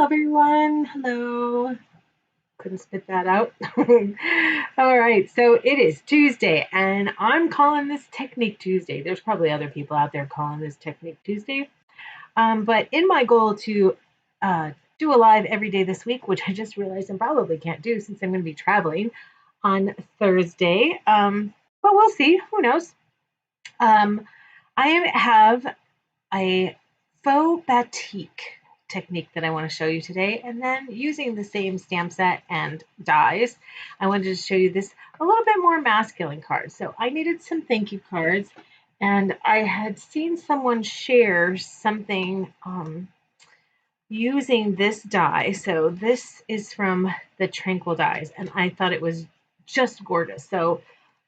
Hello, everyone. Hello. Couldn't spit that out. All right, so it is Tuesday, and I'm calling this Technique Tuesday. There's probably other people out there calling this Technique Tuesday. But in my goal to do a live every day this week, which I just realized I probably can't do since I'm going to be traveling on Thursday, but we'll see. Who knows? I have a faux batik technique that I want to show you today, and then using the same stamp set and dies, I wanted to show you this a little bit more masculine card. So I needed some thank you cards, and I had seen someone share something using this die. So this is from the Tranquil dies, and I thought it was just gorgeous. So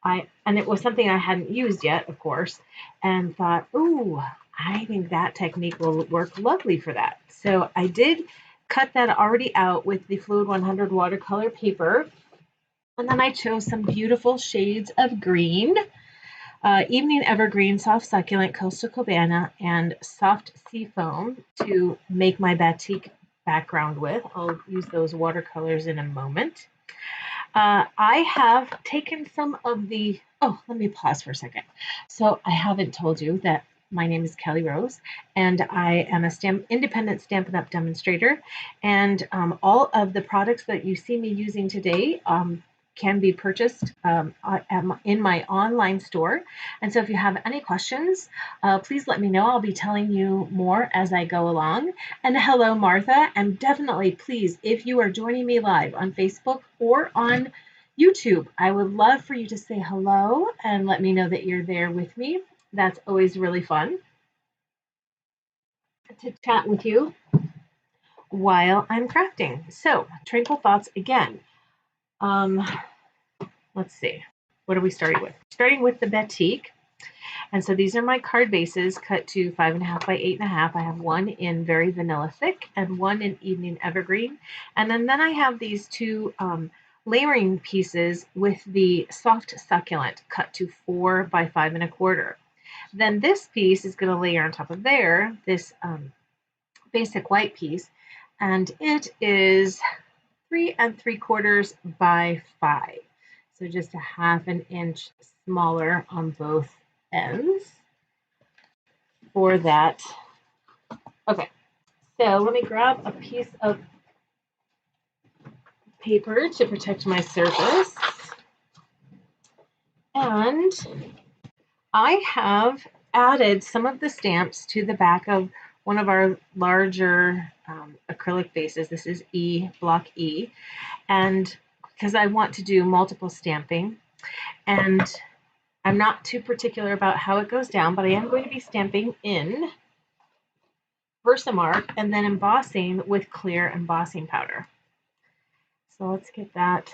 and it was something I hadn't used yet, of course, and thought, ooh, I think that technique will work lovely for that. So I did cut that already out with the Fluid 100 watercolor paper. And then I chose some beautiful shades of green, Evening Evergreen, Soft Succulent, Coastal Cabana, and Soft Seafoam to make my batik background with. I'll use those watercolors in a moment. I have taken some of the, let me pause for a second. So I haven't told you that my name is Kelly Rose, and I am a independent Stampin' Up! Demonstrator. And all of the products that you see me using today can be purchased in my online store. And so if you have any questions, please let me know. I'll be telling you more as I go along. And hello, Martha. And definitely, please, if you are joining me live on Facebook or on YouTube, I would love for you to say hello and let me know that you're there with me. That's always really fun to chat with you while I'm crafting. So, Tranquil Thoughts again. Let's see. What are we starting with? Starting with the batik. And so these are my card bases cut to 5.5 by 8.5. I have one in very vanilla thick and one in evening evergreen. And then I have these two layering pieces with the soft succulent cut to 4 by 5.25. Then this piece is going to layer on top of there, this basic white piece, and it is 3 3/4 by 5. So just a 1/2 inch smaller on both ends for that. Okay, so let me grab a piece of paper to protect my surface. And I have added some of the stamps to the back of one of our larger acrylic bases. This is Block E. And because I want to do multiple stamping, and I'm not too particular about how it goes down, but I am going to be stamping in Versamark and then embossing with clear embossing powder. So let's get that.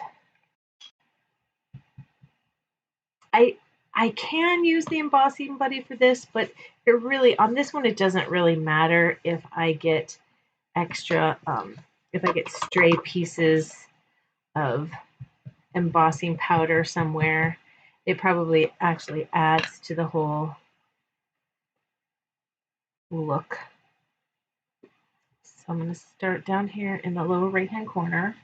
I can use the embossing buddy for this, but it really, on this one, it doesn't really matter if I get extra, if I get stray pieces of embossing powder somewhere. It probably actually adds to the whole look. So I'm going to start down here in the lower right-hand corner.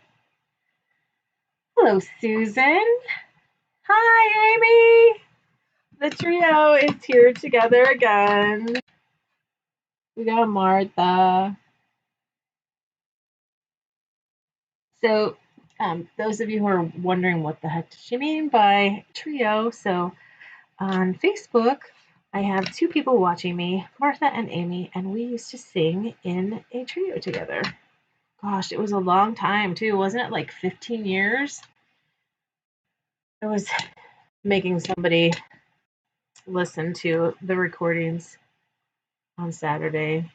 Hello, Susan. Hi, Amy. The trio is here together again. We got Martha. So those of you who are wondering what the heck does she mean by trio, so on Facebook, I have two people watching me, Martha and Amy, and we used to sing in a trio together. Gosh, it was a long time too, wasn't it? Like 15 years? I was making somebody listen to the recordings on Saturday.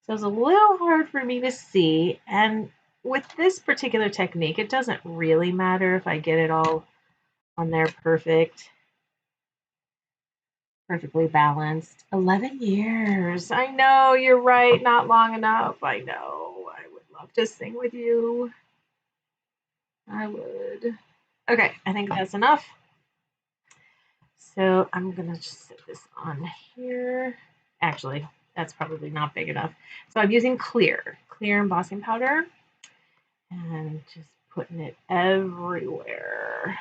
So it was a little hard for me to see. And with this particular technique, it doesn't really matter if I get it all on there perfectly balanced. 11 years. I know, you're right. Not long enough. I know. I would love to sing with you. I would. Okay, I think that's enough. So I'm going to just set this on here. Actually, That's probably not big enough. So I'm using clear embossing powder and just putting it everywhere.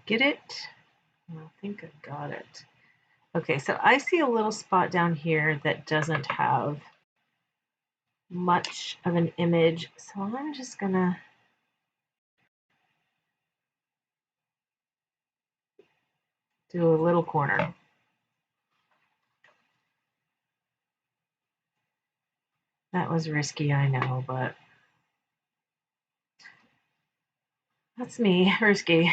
Get it? I think I got it. Okay, so I see a little spot down here that doesn't have much of an image, so I'm just gonna do a little corner. That was risky, I know, but that's me, risky.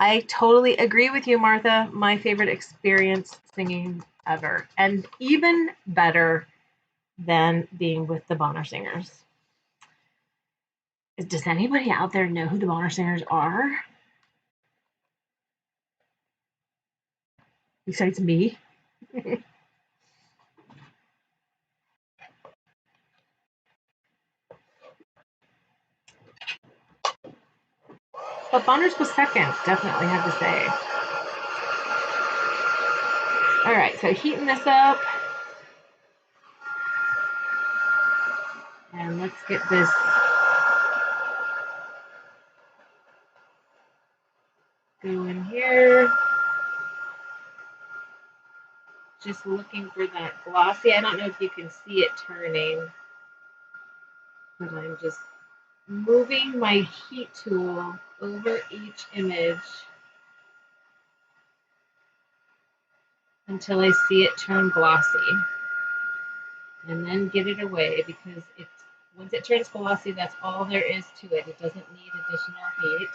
I totally agree with you, Martha. My favorite experience singing ever, and even better than being with the Bonner Singers. Does anybody out there know who the Bonner Singers are? Besides me? But Bonner's was second, definitely have to say. All right, so heating this up. And let's get this going here. Just looking for that glossy. I don't know if you can see it turning, but I'm just moving my heat tool over each image until I see it turn glossy, and then get it away, because once it turns glossy, that's all there is to it. It doesn't need additional heat.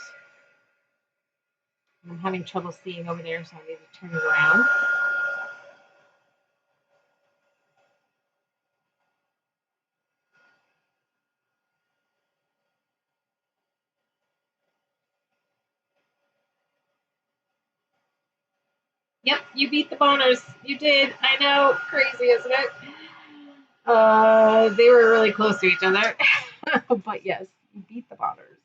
I'm having trouble seeing over there, so I need to turn it around. Yep, you beat the Bonners. You did. I know. Crazy, isn't it? They were really close to each other. But yes, you beat the Bonners.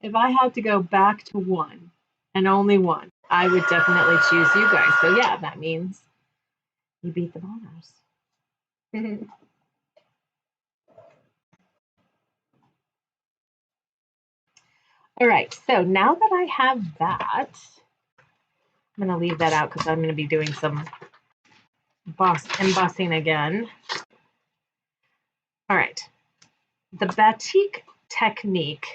If I had to go back to one and only one, I would definitely choose you guys. So yeah, that means you beat the Bonners. All right, so now that I have that, I'm going to leave that out because I'm going to be doing some embossing again. All right, the Batik Technique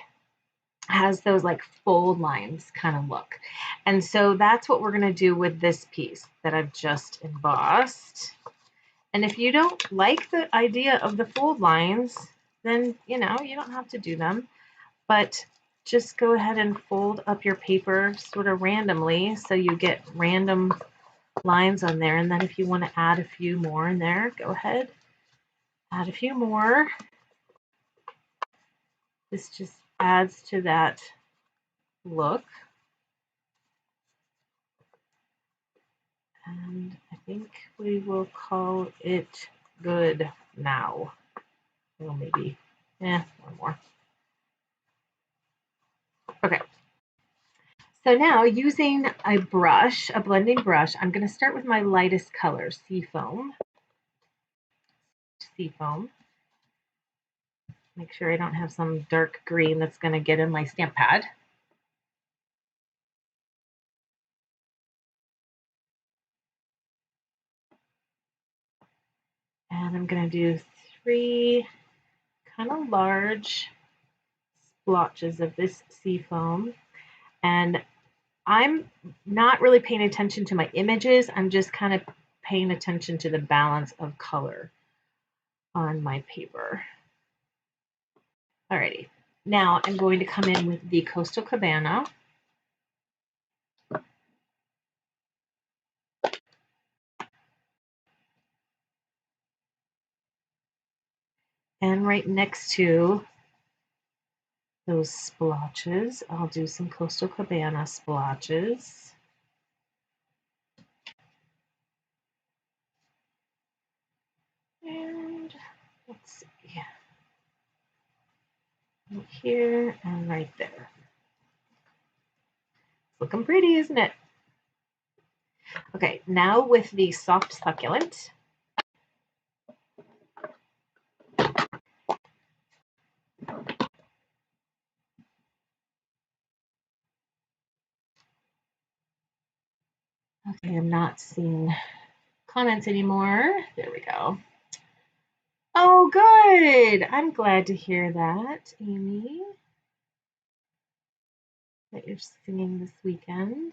has those like fold lines kind of look. And so that's what we're going to do with this piece that I've just embossed. And if you don't like the idea of the fold lines, then, you don't have to do them. But just go ahead and fold up your paper sort of randomly so you get random lines on there. And then if you want to add a few more in there, go ahead, add a few more. This just adds to that look. And I think we will call it good now. Well, maybe, one more. Okay. So now using a brush, a blending brush, I'm going to start with my lightest color, Seafoam. Make sure I don't have some dark green that's going to get in my stamp pad. And I'm going to do 3 kind of large splotches of this Seafoam. And I'm not really paying attention to my images. I'm just kind of paying attention to the balance of color on my paper. Alrighty, now I'm going to come in with the Coastal Cabana. And right next to those splotches, I'll do some Coastal Cabana splotches. let's see, right here and right there. Looking pretty, isn't it? Okay, now with the soft succulent. Okay, I'm not seeing comments anymore. There we go. Oh, good. I'm glad to hear that, Amy, that you're singing this weekend.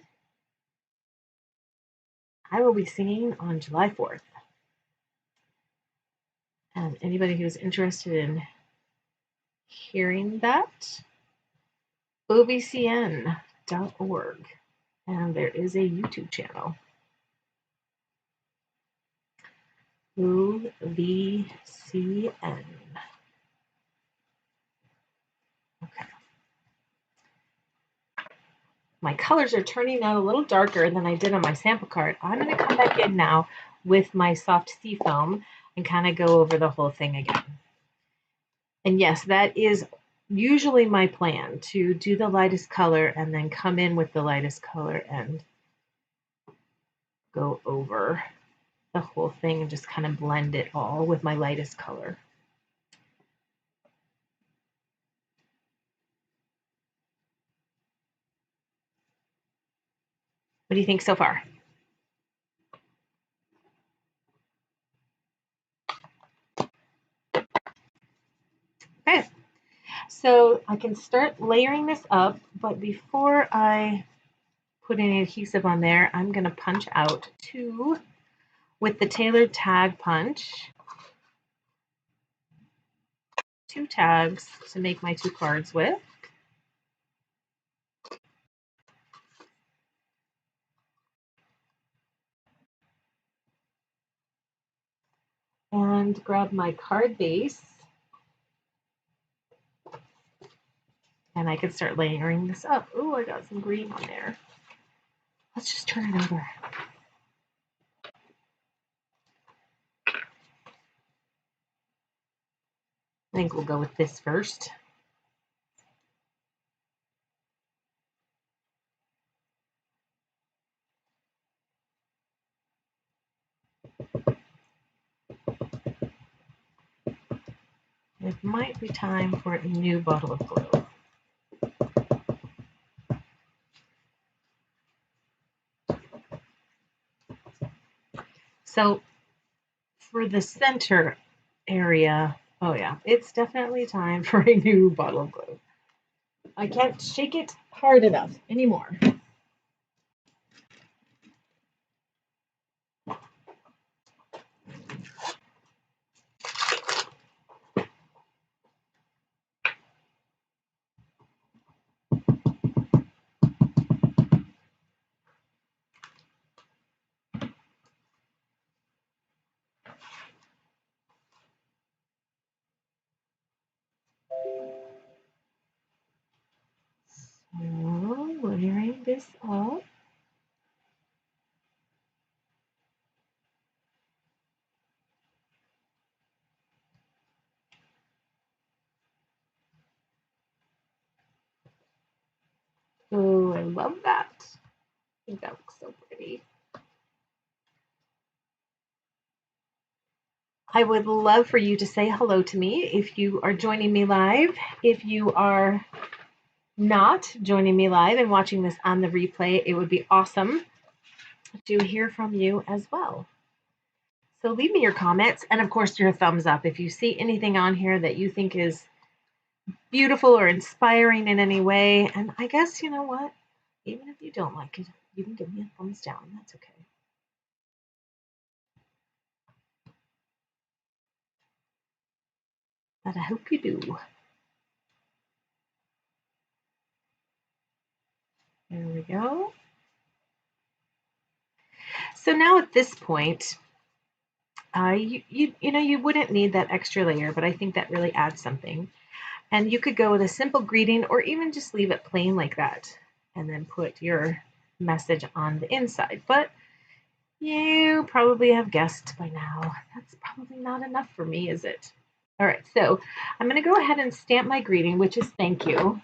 I will be singing on July 4th. And anybody who's interested in hearing that, obcn.org. And there is a YouTube channel. OVCN. Okay. My colors are turning out a little darker than I did on my sample card. I'm going to come back in now with my soft seafoam and kind of go over the whole thing again. And yes, that is usually my plan, to do the lightest color and then come in with the lightest color and go over the whole thing and just kind of blend it all with my lightest color. What do you think so far? Okay, so I can start layering this up, but before I put any adhesive on there, I'm going to punch out two with the tailored tag punch. 2 tags to make my 2 cards with. And grab my card base. And I can start layering this up. Oh, I got some green on there. Let's just turn it over. I think we'll go with this first. It might be time for a new bottle of glue. So for the center area, oh yeah, it's definitely time for a new bottle of glue. I can't shake it hard enough anymore. So layering this up. Oh, I love that. I think that looks so pretty. I would love for you to say hello to me if you are joining me live. If you are not joining me live and watching this on the replay, it would be awesome to hear from you as well. So leave me your comments and, of course, your thumbs up if you see anything on here that you think is beautiful or inspiring in any way. And I guess, you know what? Even if you don't like it, you can give me a thumbs down. That's okay. But I hope you do. There we go. So now at this point, you know, you wouldn't need that extra layer, but I think that really adds something. And you could go with a simple greeting or even just leave it plain like that and then put your message on the inside. But you probably have guessed by now, that's probably not enough for me, is it? All right, so I'm going to go ahead and stamp my greeting, which is thank you.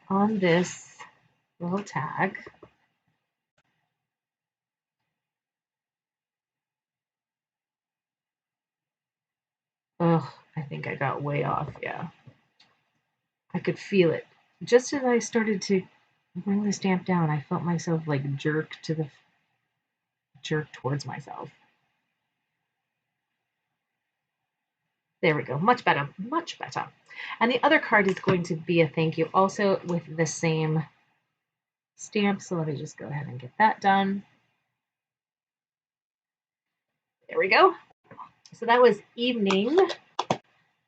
On this little tag. Oh, I think I got way off. Yeah. I could feel it. Just as I started to bring the stamp down, I felt myself like jerk towards myself. There we go. Much better. Much better. And the other card is going to be a thank you, also with the same stamp. So let me just go ahead and get that done. There we go. So that was Evening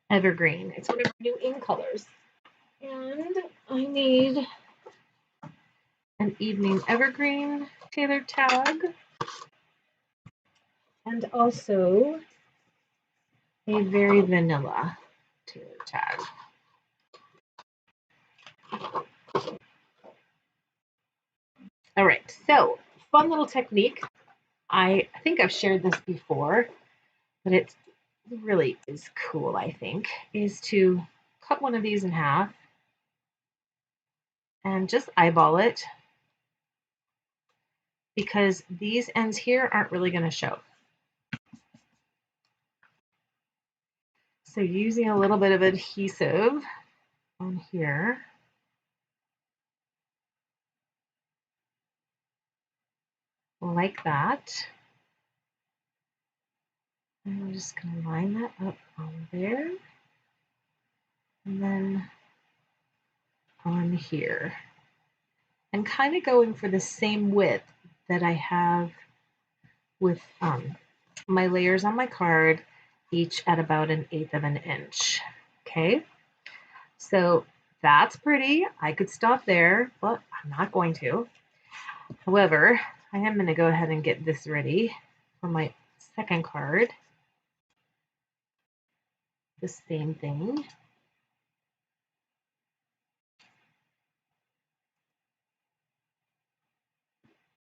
Evergreen. It's one of our new in colors. And I need an Evening Evergreen tailored tag. And also a Very Vanilla tailored tag. All right, so fun little technique. I think I've shared this before, but it really is cool, I think, is to cut one of these in half and just eyeball it, because these ends here aren't really going to show. So using a little bit of adhesive on here, like that. And I'm just going to line that up on there. And then on here. And kind of going for the same width that I have with my layers on my card, each at about 1/8 of an inch. Okay, so that's pretty. I could stop there, but I'm not going to. However, I am going to go ahead and get this ready for my second card. The same thing.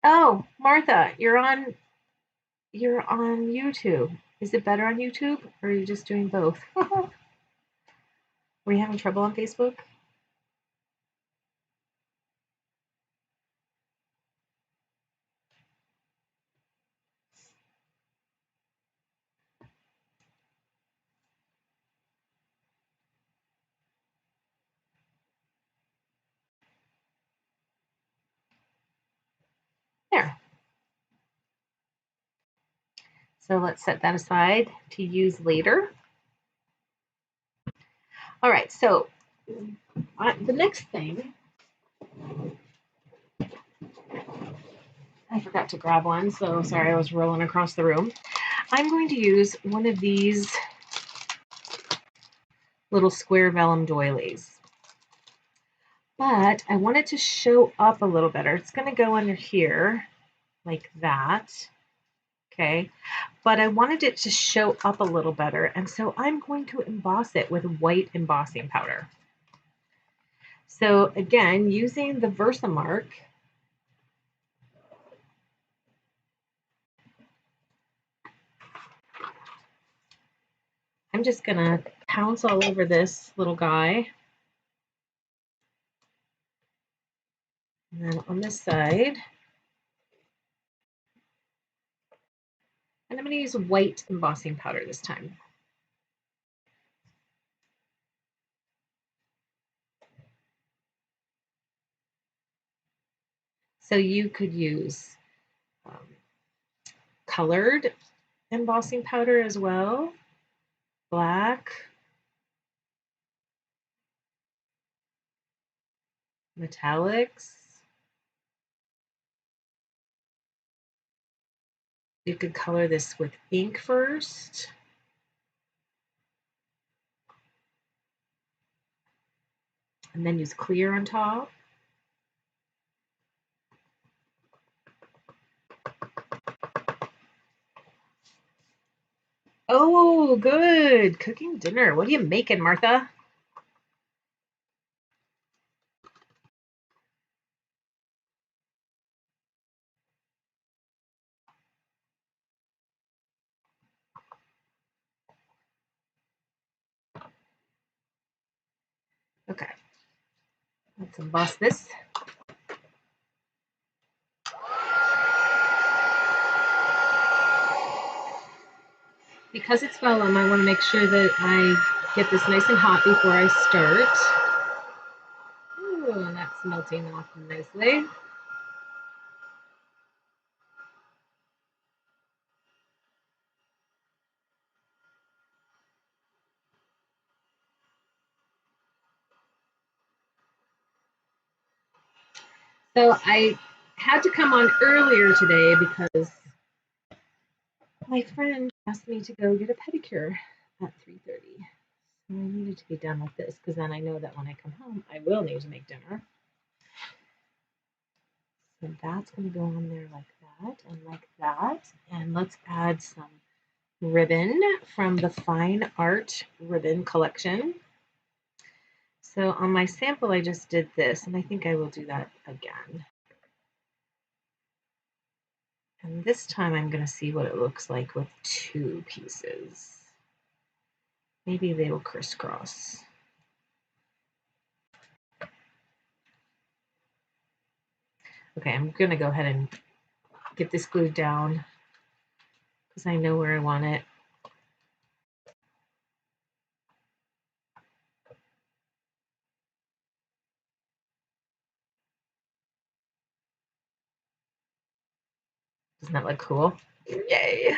Oh, Martha, you're on YouTube. Is it better on YouTube, or are you just doing both? Were you having trouble on Facebook? There. So let's set that aside to use later. All right, so the next thing, I forgot to grab one, so sorry, I was rolling across the room. I'm going to use one of these little square vellum doilies. But I want it to show up a little better. It's going to go under here like that. Okay, but I wanted it to show up a little better, and so I'm going to emboss it with white embossing powder. So again, using the Versamark, I'm just going to pounce all over this little guy. And then on this side, and I'm going to use white embossing powder this time. So you could use colored embossing powder as well, black, metallics. You could color this with ink first. And then use clear on top. Oh, good. Cooking dinner. What are you making, Martha? Let's emboss this. Because it's vellum, I want to make sure that I get this nice and hot before I start. Ooh, and that's melting off nicely. So I had to come on earlier today because my friend asked me to go get a pedicure at 3:30. So I needed to be done with this because then I know that when I come home, I will need to make dinner. So that's going to go on there like that and like that. And let's add some ribbon from the Fine Art Ribbon Collection. So on my sample, I just did this, and I think I will do that again. And this time I'm going to see what it looks like with 2 pieces. Maybe they will crisscross. Okay, I'm going to go ahead and get this glued down because I know where I want it. Doesn't that look cool? Yay!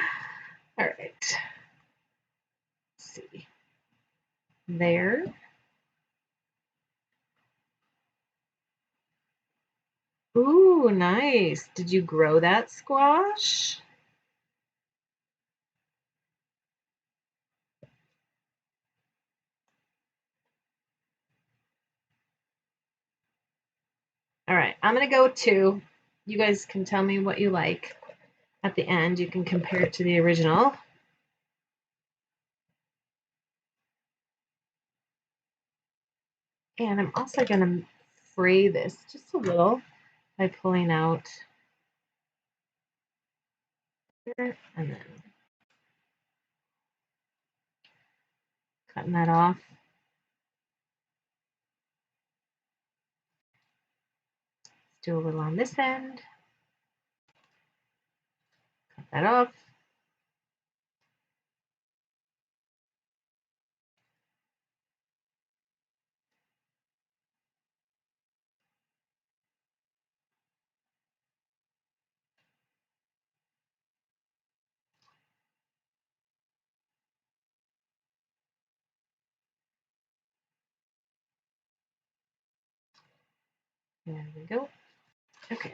All right. Let's see. There. Ooh, nice. Did you grow that squash? All right, I'm going to go with 2. You guys can tell me what you like. At the end, you can compare it to the original. And I'm also going to fray this just a little by pulling out here and then cutting that off. Let's do a little on this end. Cut that off. There we go. Okay.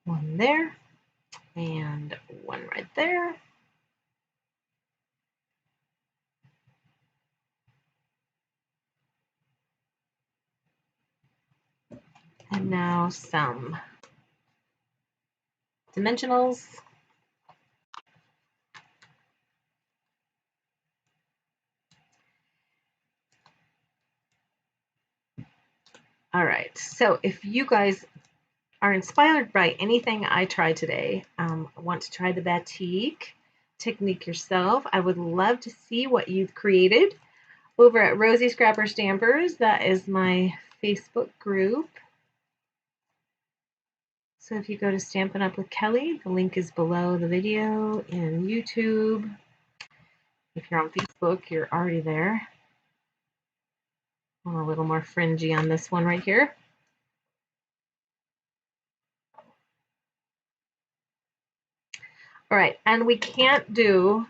One there and one right there. And now some dimensionals. All right, so if you guys are inspired by anything I tried today, want to try the batik technique yourself, I would love to see what you've created over at Rosie Scrapper Stampers. That is my Facebook group. So if you go to Stampin' Up with Kelly, the link is below the video in YouTube. If you're on Facebook, you're already there. I'm a little more fringy on this one right here. All right, and we can't do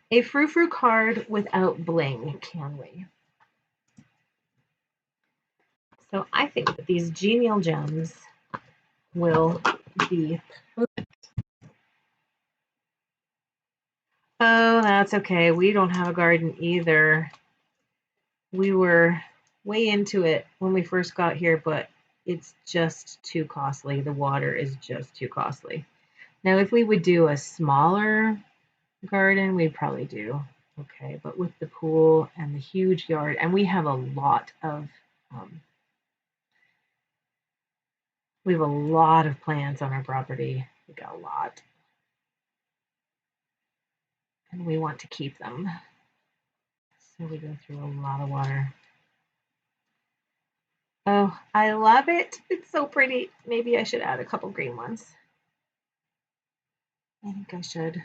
a frou-frou card without bling, can we? So I think that these genial gems will be perfect. Oh, that's okay. We don't have a garden either. We were way into it when we first got here, but it's just too costly. The water is just too costly. Now, if we would do a smaller garden, we'd probably do Okay, but with the pool and the huge yard, and we have a lot of plants on our property. We got a lot, and we want to keep them. So we go through a lot of water. Oh, I love it. It's so pretty. Maybe I should add a couple green ones. I think I should.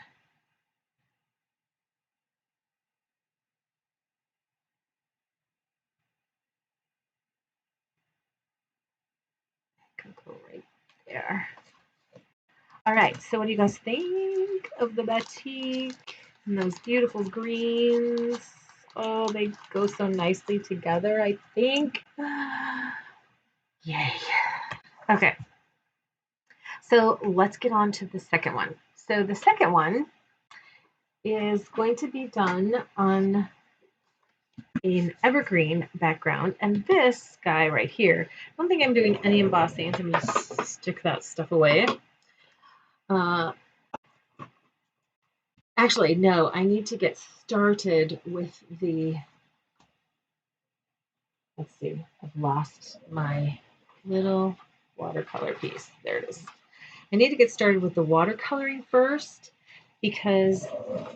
Can go right there. All right, so what do you guys think of the batik and those beautiful greens? Oh, they go so nicely together, I think. Yay. Okay, so let's get on to the second one. So the second one is going to be done on an evergreen background, and this guy right here, I don't think I'm doing any embossing, so I'm going to stick that stuff away. Actually, no, I need to get started with the, let's see, I've lost my little watercolor piece. There it is. I need to get started with the watercoloring first because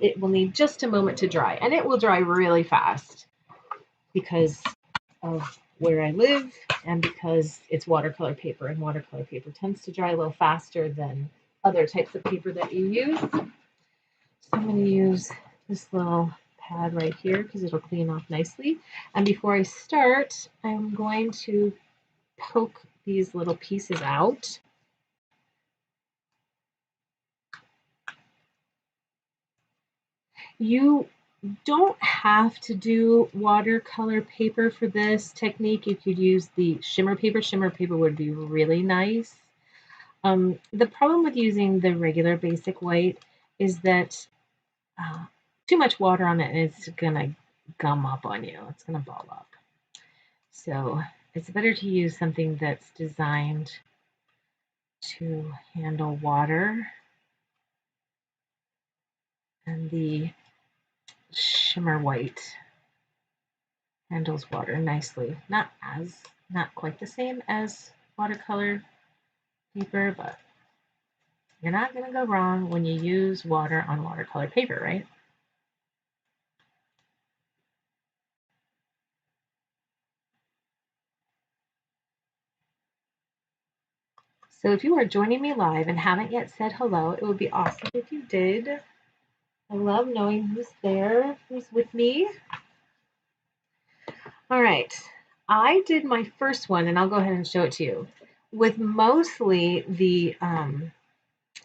it will need just a moment to dry, and it will dry really fast because of where I live and because it's watercolor paper, and watercolor paper tends to dry a little faster than other types of paper that you use. So I'm going to use this little pad right here because it'll clean off nicely. And before I start, I'm going to poke these little pieces out. You don't have to do watercolor paper for this technique. You could use the shimmer paper. Shimmer paper would be really nice. The problem with using the regular basic white is that too much water on it and it's gonna gum up on you. It's gonna ball up. So it's better to use something that's designed to handle water. And the shimmer white handles water nicely. Not quite the same as watercolor paper, but you're not gonna go wrong when you use water on watercolor paper, right? So if you are joining me live and haven't yet said hello, it would be awesome if you did. I love knowing who's there, who's with me. All right, I did my first one, and I'll go ahead and show it to you, with mostly the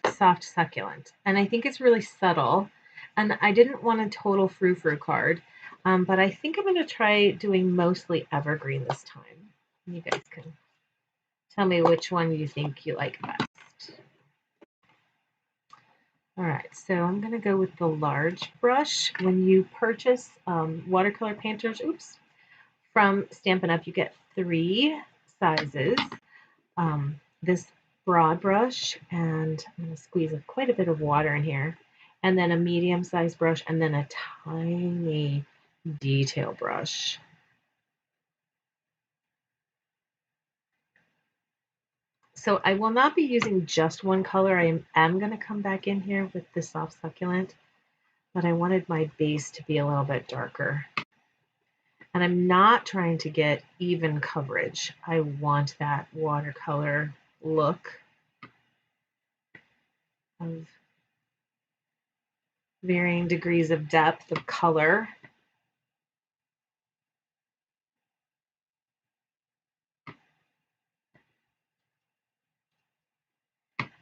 soft succulent. And I think it's really subtle, and I didn't want a total frou-frou card, but I think I'm going to try doing mostly evergreen this time. You guys can tell me which one you think you like best. All right, so I'm going to go with the large brush. When you purchase watercolor painters, from Stampin' Up, you get 3 sizes. This broad brush, and I'm going to squeeze quite a bit of water in here, and then a medium-sized brush, and then a tiny detail brush. So I will not be using just one color. I am going to come back in here with the soft succulent, but I wanted my base to be a little bit darker. And I'm not trying to get even coverage. I want that watercolor look of varying degrees of depth of color.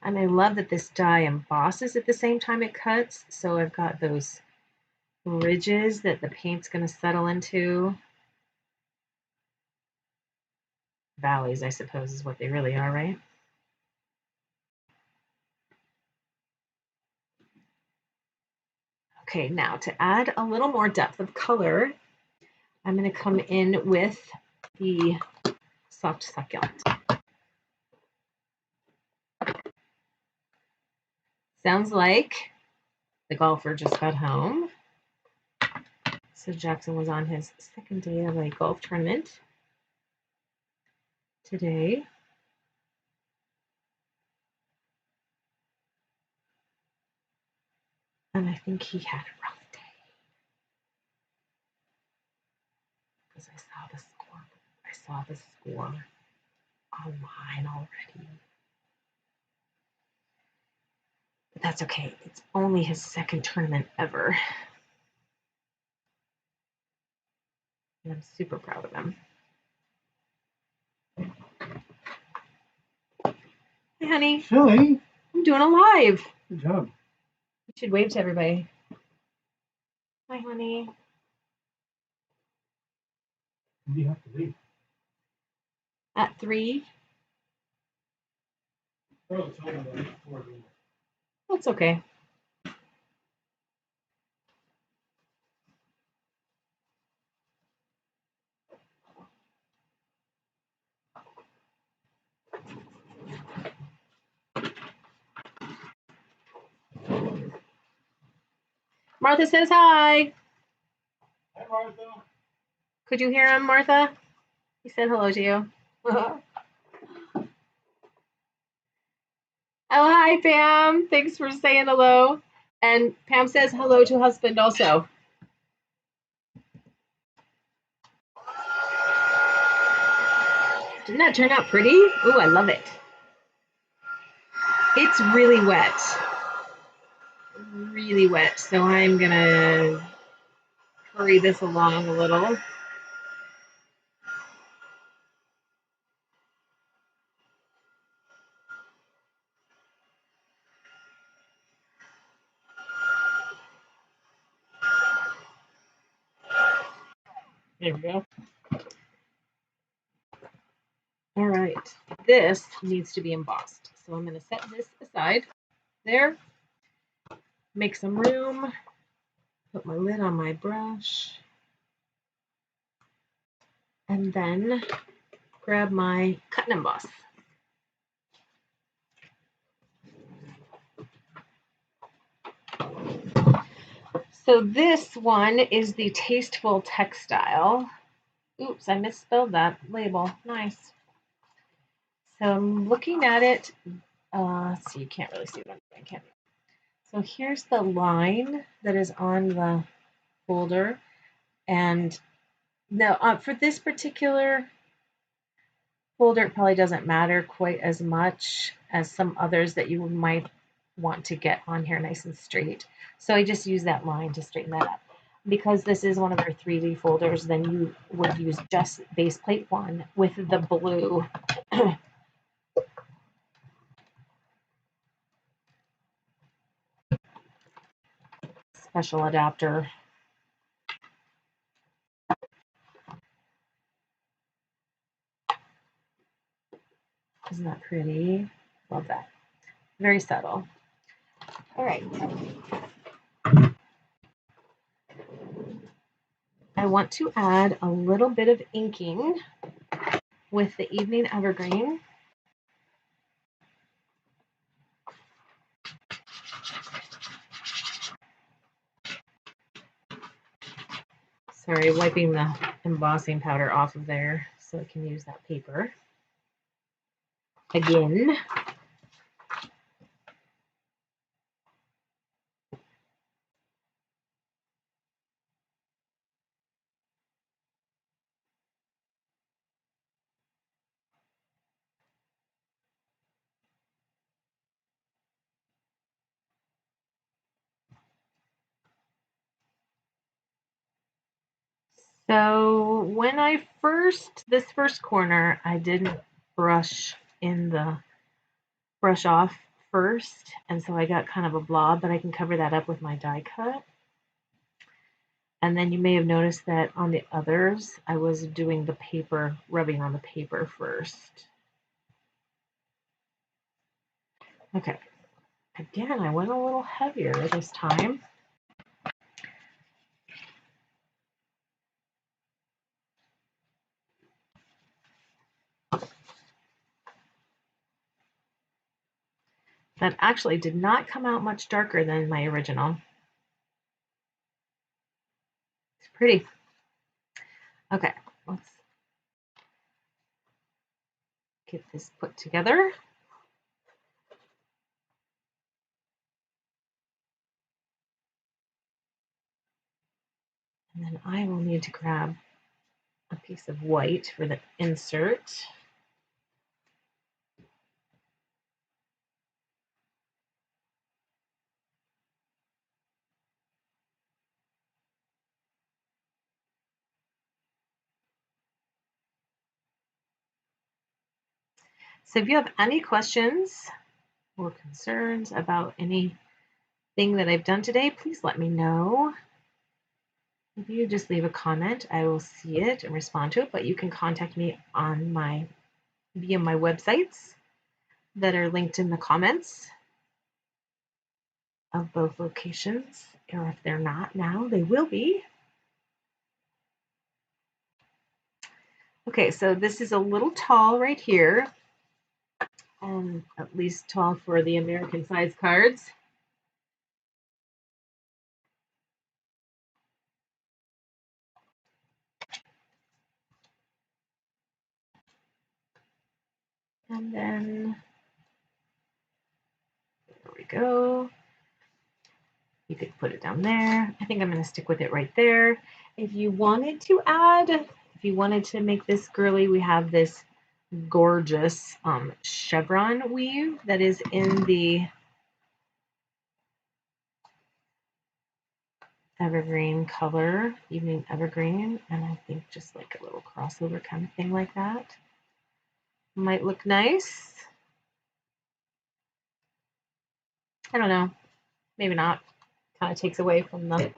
And I love that this die embosses at the same time it cuts. So I've got those ridges that the paint's going to settle into. Valleys, I suppose, is what they really are, right? Okay, now to add a little more depth of color, I'm going to come in with the soft succulent. Sounds like the golfer just got home. So Jackson was on his second day of a golf tournament today. And I think he had a rough day. Because I saw the score. I saw the score online already. But that's okay. It's only his second tournament ever. And I'm super proud of him. Hey, honey. Silly. I'm doing a live. Good job. You should wave to everybody. Hi, honey. When do you have to leave? At 3. Oh, it's only like 4 minutes. That's okay. Martha says hi. Hi, Martha. Could you hear him, Martha? He said hello to you. Oh, hi, Pam. Thanks for saying hello. And Pam says hello to husband also. Didn't that turn out pretty? Ooh, I love it. It's really wet. Really wet. So I'm going to hurry this along a little. There we go. All right, this needs to be embossed. So I'm going to set this aside there, make some room, put my lid on my brush, and then grab my cut and emboss. So this one is the Tasteful Textile. Oops, I misspelled that label. Nice. So I'm looking at it. Let's see, you can't really see what I'm doing, can you? So here's the line that is on the folder. And now for this particular folder, it probably doesn't matter quite as much as some others that you might want to get on here nice and straight. So I just use that line to straighten that up. Because this is one of our 3D folders, then you would use just base plate 1 with the blue special adapter. Isn't that pretty? Love that. Very subtle. All right. I want to add a little bit of inking with the Evening Evergreen. Sorry, wiping the embossing powder off of there so I can use that paper again. So when this first corner, I didn't brush off first, and so I got kind of a blob, but I can cover that up with my die cut. And then you may have noticed that on the others, I was doing the paper, rubbing on the paper first. Okay, again, I went a little heavier this time. That actually did not come out much darker than my original. It's Pretty. Okay, let's get this put together. And then I will need to grab a piece of white for the insert. So if you have any questions or concerns about anything that I've done today, please let me know. If you just leave a comment, I will see it and respond to it, but you can contact me on via my websites that are linked in the comments of both locations, or if they're not now, they will be. Okay, so this is a little tall right here, and at least tall for the American size cards. And then, there we go. You could put it down there. I think I'm going to stick with it right there. If you wanted to make this girly, we have this gorgeous chevron weave that is in the evergreen color, evening evergreen, and I think just like a little crossover kind of thing like that might look nice. I don't know, maybe not. Kind of takes away from the,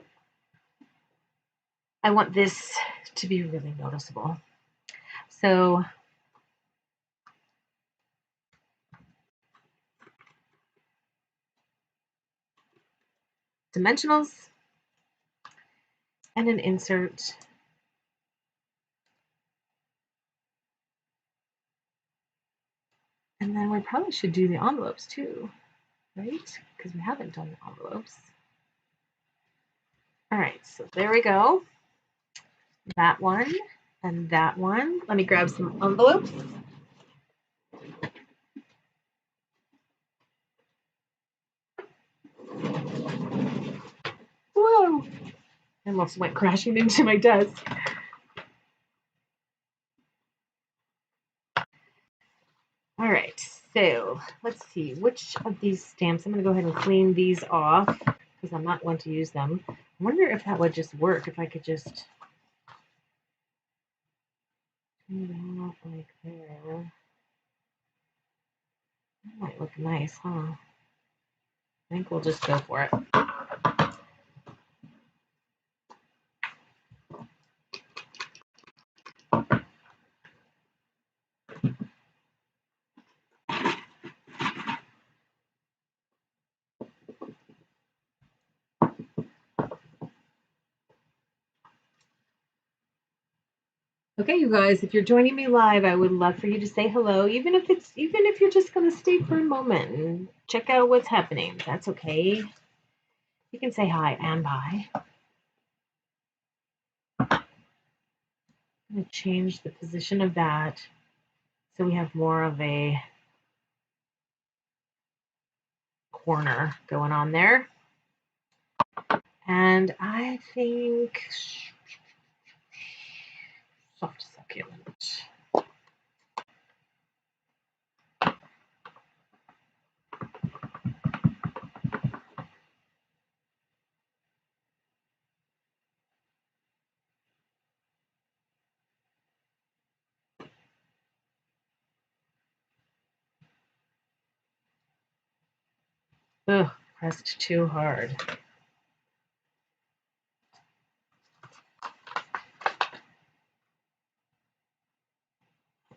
I want this to be really noticeable. So dimensionals and an insert. And then we probably should do the envelopes too, right? Because we haven't done the envelopes. All right, so there we go. That one and that one. Let me grab some envelopes. Whoa! I almost went crashing into my desk. All right, so let's see which of these stamps. I'm going to go ahead and clean these off because I'm not going to use them. I wonder if that would just work if I could just clean them off like there. That might look nice, huh? I think we'll just go for it. Okay, you guys, if you're joining me live, I would love for you to say hello, even if you're just gonna stay for a moment and check out what's happening. That's okay. You can say hi and bye. I'm gonna change the position of that so we have more of a corner going on there. And I think soft succulent. Ugh, pressed too hard.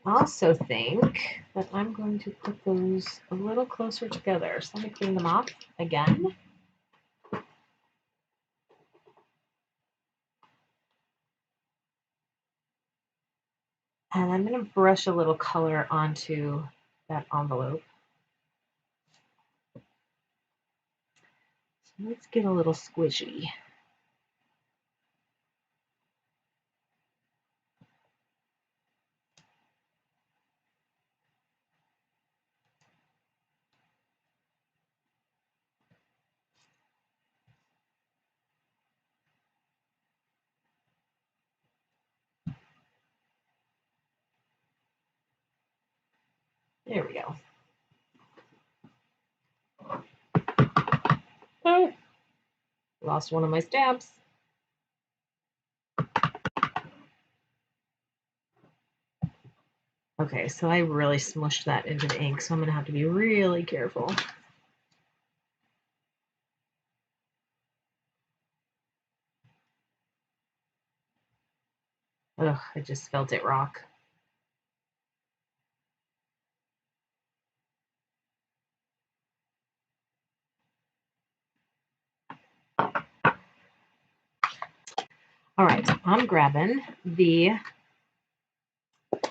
I also think that I'm going to put those a little closer together. So let me clean them off again. And I'm going to brush a little color onto that envelope. So let's get a little squishy. There we go. Oh, lost one of my stamps. Okay, so I really smushed that into the ink, so I'm going to have to be really careful. Ugh, I just felt it rock. All right, I'm grabbing the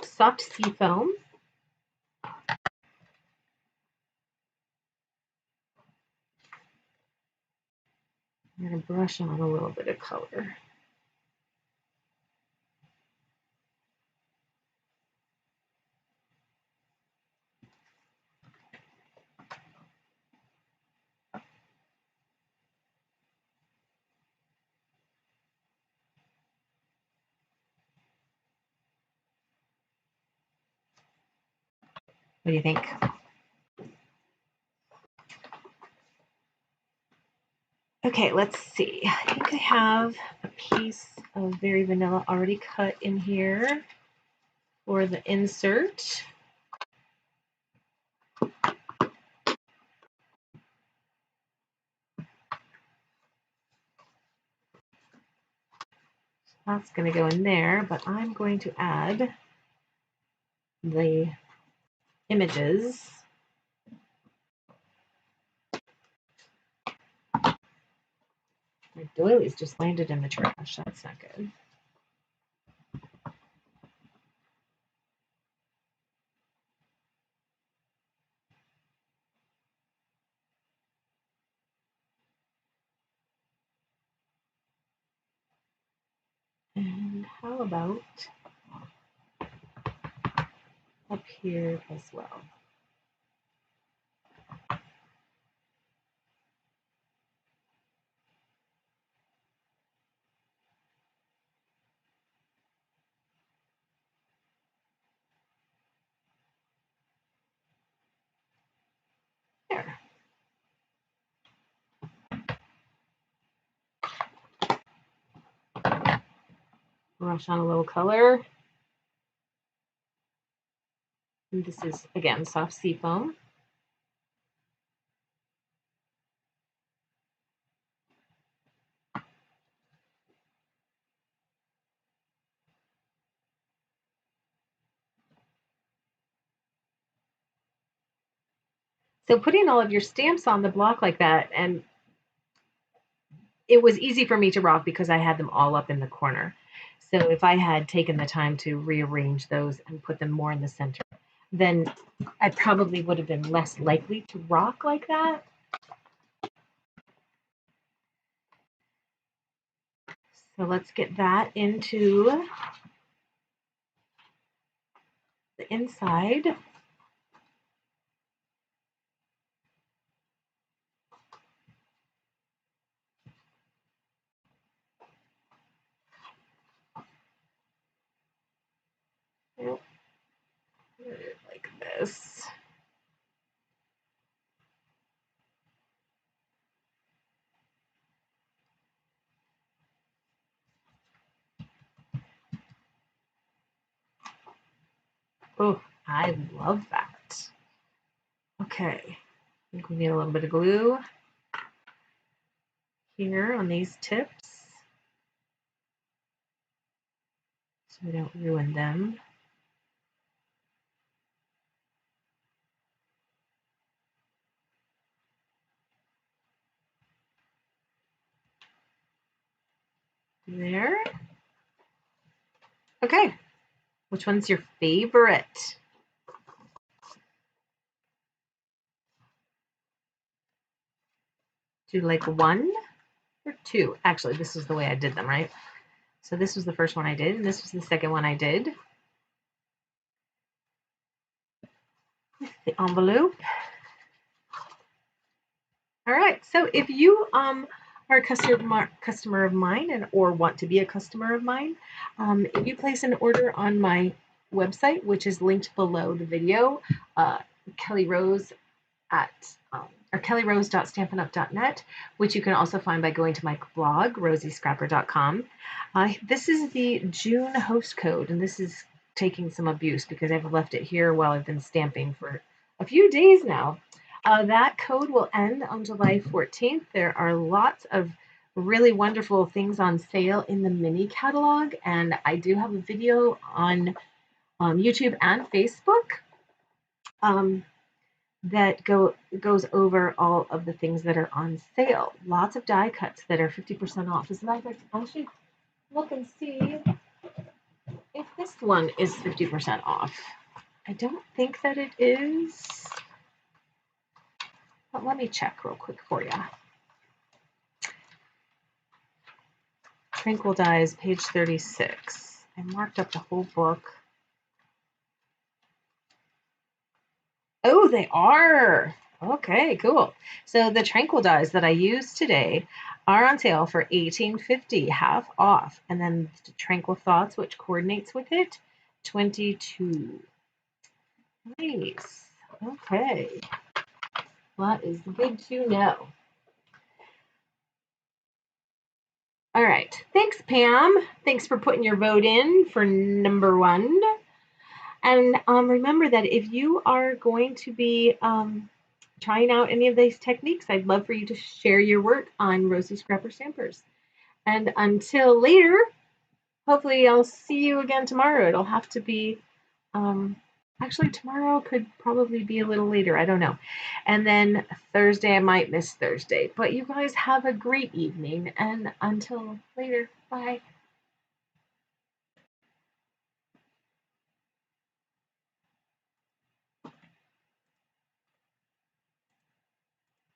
soft sea foam. I'm going to brush on a little bit of color. What do you think? Okay, let's see. I think I have a piece of Very Vanilla already cut in here for the insert. That's going to go in there, but I'm going to add the images. My doilies just landed in the trash. That's not good. And how about up here as well? There. Brush on a little color. And this is, again, soft sea foam. So putting all of your stamps on the block like that, and it was easy for me to rock because I had them all up in the corner. So if I had taken the time to rearrange those and put them more in the center, then I probably would have been less likely to rock like that. So let's get that into the inside. Like this. Oh, I love that. Okay, I think we need a little bit of glue here on these tips so we don't ruin them. There. Okay, which one's your favorite? Do you like one or two? Actually, this is the way I did them, right? So this was the first one I did, and this was the second one I did. The envelope. All right, so if you are a customer of mine or want to be a customer of mine, if you place an order on my website, which is linked below the video, Kelly Rose at or kellyrose.stampinup.net, which you can also find by going to my blog, rosiescrapper.com. This is the June host code, and this is taking some abuse because I've left it here while I've been stamping for a few days now. That code will end on July 14th. There are lots of really wonderful things on sale in the mini catalog, and I do have a video on YouTube and Facebook that goes over all of the things that are on sale. Lots of die cuts that are 50% off. As a matter of fact, I should look and see if this one is 50% off. I don't think that it is, but let me check real quick for you. Tranquil Dies, page 36. I marked up the whole book. Oh, they are. Okay, cool. So the Tranquil Dies that I used today are on sale for $18.50, half off. And then the Tranquil Thoughts, which coordinates with it, $22. Nice. Okay. That is good to know. All right. Thanks, Pam. Thanks for putting your vote in for number 1. And remember that if you are going to be trying out any of these techniques, I'd love for you to share your work on Rosie Scrapper Stampers. And until later, hopefully I'll see you again tomorrow. It'll have to be, actually tomorrow could probably be a little later. I don't know. And then Thursday, I might miss Thursday. But you guys have a great evening. And until later, bye.